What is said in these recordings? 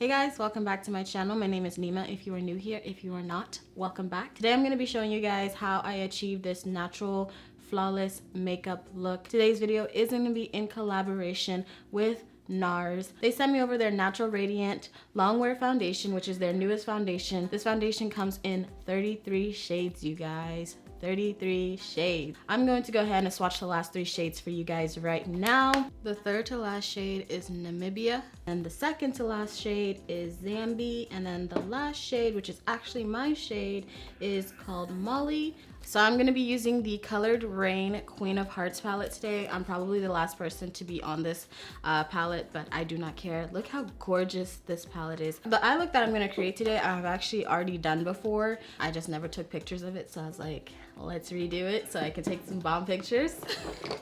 Hey guys, welcome back to my channel. My name is Nyma. If you are new here, if you are not, welcome back. Today I'm going to be showing you guys how I achieved this natural, flawless makeup look. Today's video is going to be in collaboration with NARS. They sent me over their Natural Radiant Longwear foundation, which is their newest foundation. This foundation comes in 33 shades, you guys. 33 shades. I'm going to go ahead and swatch the last 3 shades for you guys right now. The third to last shade is Namibia, and the second to last shade is Zambi, and then the last shade, which is actually my shade, is called Molly. So I'm going to be using the Colored Rain Queen of Hearts palette today. I'm probably the last person to be on this palette, but I do not care. Look how gorgeous this palette is. The eye look that I'm going to create today, I've actually already done before. I just never took pictures of it, so I was like, let's redo it so I can take some bomb pictures.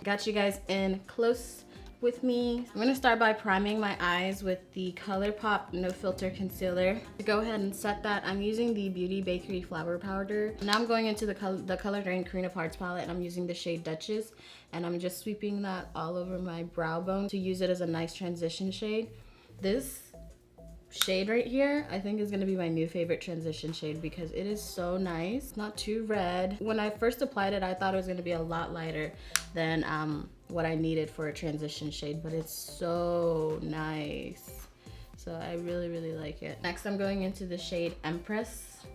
Got you guys in close with me. I'm gonna start by priming my eyes with the ColourPop No Filter Concealer. To go ahead and set that, I'm using the Beauty Bakery Flower Powder. Now I'm going into the Colored Rain Queen of Hearts palette, and I'm using the shade Duchess, and I'm just sweeping that all over my brow bone to use it as a nice transition shade. This shade right here I think is going to be my new favorite transition shade because it is so nice. Not too red. When I first applied it, I thought it was going to be a lot lighter than what I needed for a transition shade, but it's so nice. So I really like it. Next I'm going into the shade Empress,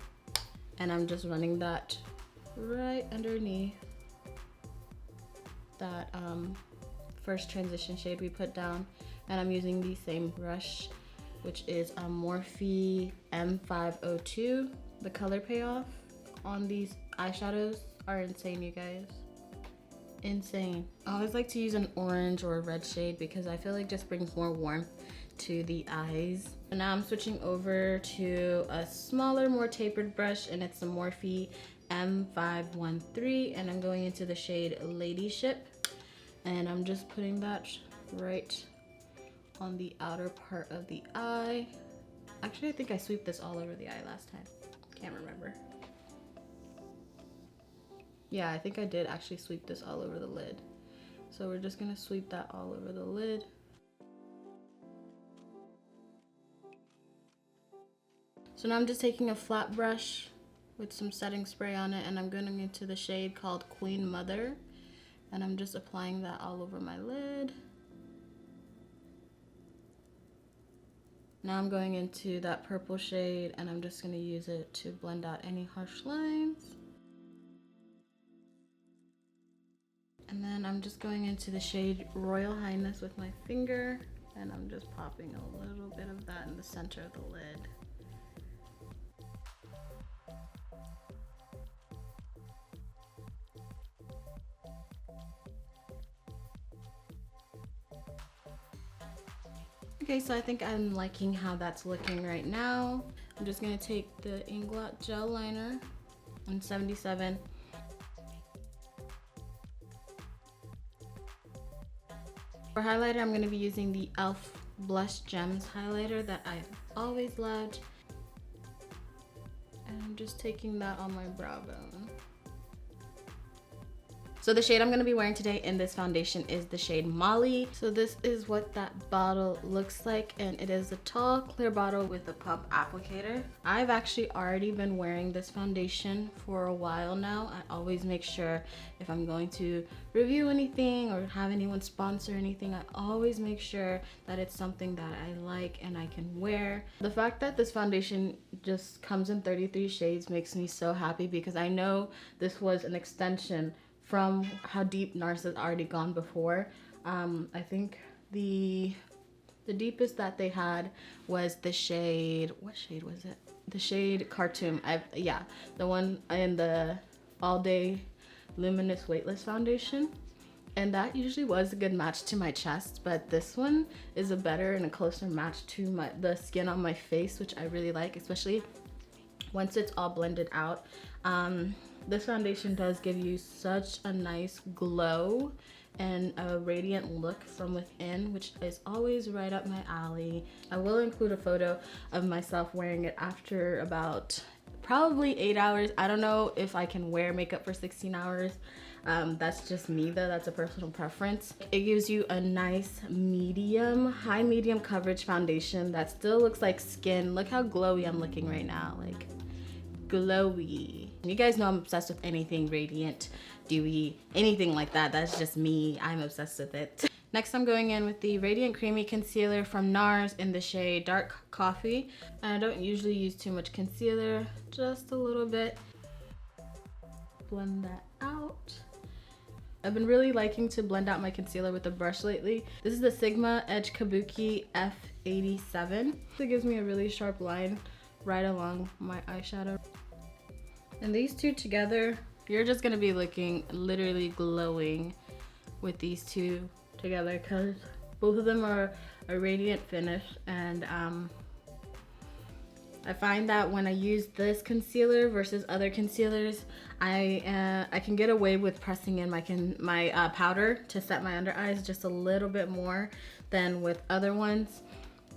and I'm just running that right underneath that first transition shade we put down, and I'm using the same brush, which is a Morphe M502. The color payoff on these eyeshadows are insane, you guys. Insane. I always like to use an orange or a red shade because I feel like it just brings more warmth to the eyes. And now I'm switching over to a smaller, more tapered brush, and it's the Morphe M513, and I'm going into the shade Ladyship, and I'm just putting that right on the outer part of the eye. Actually, I think I sweeped this all over the eye last time. Can't remember. Yeah, I think I did actually sweep this all over the lid. So we're just gonna sweep that all over the lid. So now I'm just taking a flat brush with some setting spray on it, and I'm going into the shade called Queen Mother, and I'm just applying that all over my lid. Now I'm going into that purple shade, and I'm just going to use it to blend out any harsh lines. And then I'm just going into the shade Royal Highness with my finger, and I'm just popping a little bit of that in the center of the lid. Okay, so I think I'm liking how that's looking right now. I'm just gonna take the Inglot gel liner in 77. For highlighter, I'm gonna be using the e.l.f. Blush Gems highlighter that I've always loved. And I'm just taking that on my brow bone. So the shade I'm going to be wearing today in this foundation is the shade Molly. So this is what that bottle looks like, and it is a tall clear bottle with a puff applicator. I've actually already been wearing this foundation for a while now. I always make sure if I'm going to review anything or have anyone sponsor anything, I always make sure that it's something that I like and I can wear. The fact that this foundation just comes in 33 shades makes me so happy because I know this was an extension from how deep NARS has already gone before. I think the deepest that they had was the shade, what shade was it? The shade Cartoon. Yeah, the one in the All Day Luminous Weightless foundation. And that usually was a good match to my chest, but this one is a better and a closer match to the skin on my face, which I really like, especially once it's all blended out. This foundation does give you such a nice glow and a radiant look from within, which is always right up my alley. I will include a photo of myself wearing it after about probably 8 hours. I don't know if I can wear makeup for 16 hours. That's just me though, that's a personal preference. It gives you a nice medium, high medium coverage foundation that still looks like skin. Look how glowy I'm looking right now, like glowy. You guys know I'm obsessed with anything radiant, dewy, anything like that. That's just me, I'm obsessed with it. Next, I'm going in with the Radiant Creamy Concealer from NARS in the shade Dark Coffee. And I don't usually use too much concealer, just a little bit. Blend that out. I've been really liking to blend out my concealer with a brush lately. This is the Sigma Edge Kabuki F87. It gives me a really sharp line right along my eyeshadow. And these two together, you're just gonna be looking literally glowing with these two together, because both of them are a radiant finish. And I find that when I use this concealer versus other concealers, I can get away with pressing in my powder to set my under eyes just a little bit more than with other ones.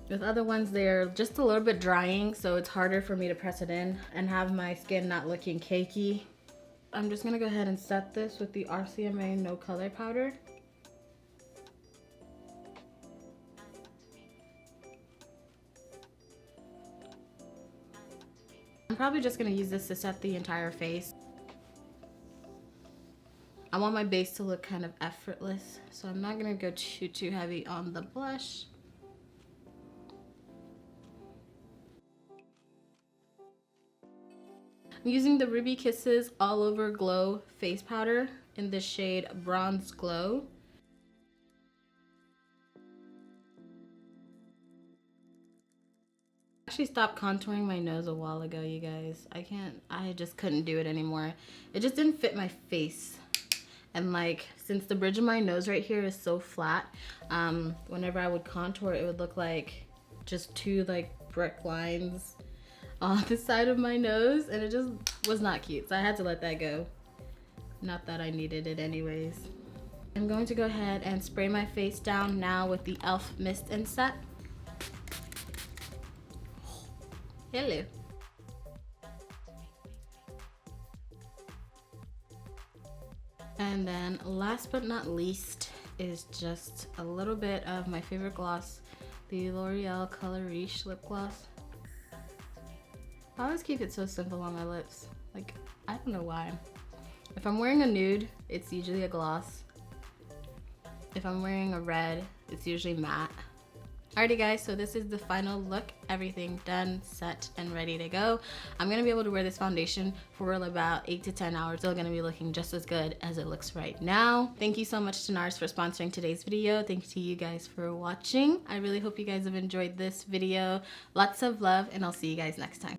With other ones, they're just a little bit drying, so it's harder for me to press it in and have my skin not looking cakey. I'm just gonna go ahead and set this with the RCMA No Color Powder. I'm probably just gonna use this to set the entire face. I want my base to look kind of effortless, so I'm not gonna go too heavy on the blush. I'm using the Ruby Kisses All Over Glow face powder in the shade Bronze Glow. I actually stopped contouring my nose a while ago, you guys. I just couldn't do it anymore. It just didn't fit my face. And like, since the bridge of my nose right here is so flat, whenever I would contour, it would look like just two like brick lines on the side of my nose, and it just was not cute, so I had to let that go. Not that I needed it anyways. I'm going to go ahead and spray my face down now with the e.l.f. Mist and Set. Hello. And then last but not least is just a little bit of my favorite gloss, the L'Oreal Color Riche lip gloss. I always keep it so simple on my lips. Like, I don't know why. If I'm wearing a nude, it's usually a gloss. If I'm wearing a red, it's usually matte. Alrighty guys, so this is the final look. Everything done, set, and ready to go. I'm gonna be able to wear this foundation for about 8 to 10 hours. Still gonna be looking just as good as it looks right now. Thank you so much to NARS for sponsoring today's video. Thank you to you guys for watching. I really hope you guys have enjoyed this video. Lots of love, and I'll see you guys next time.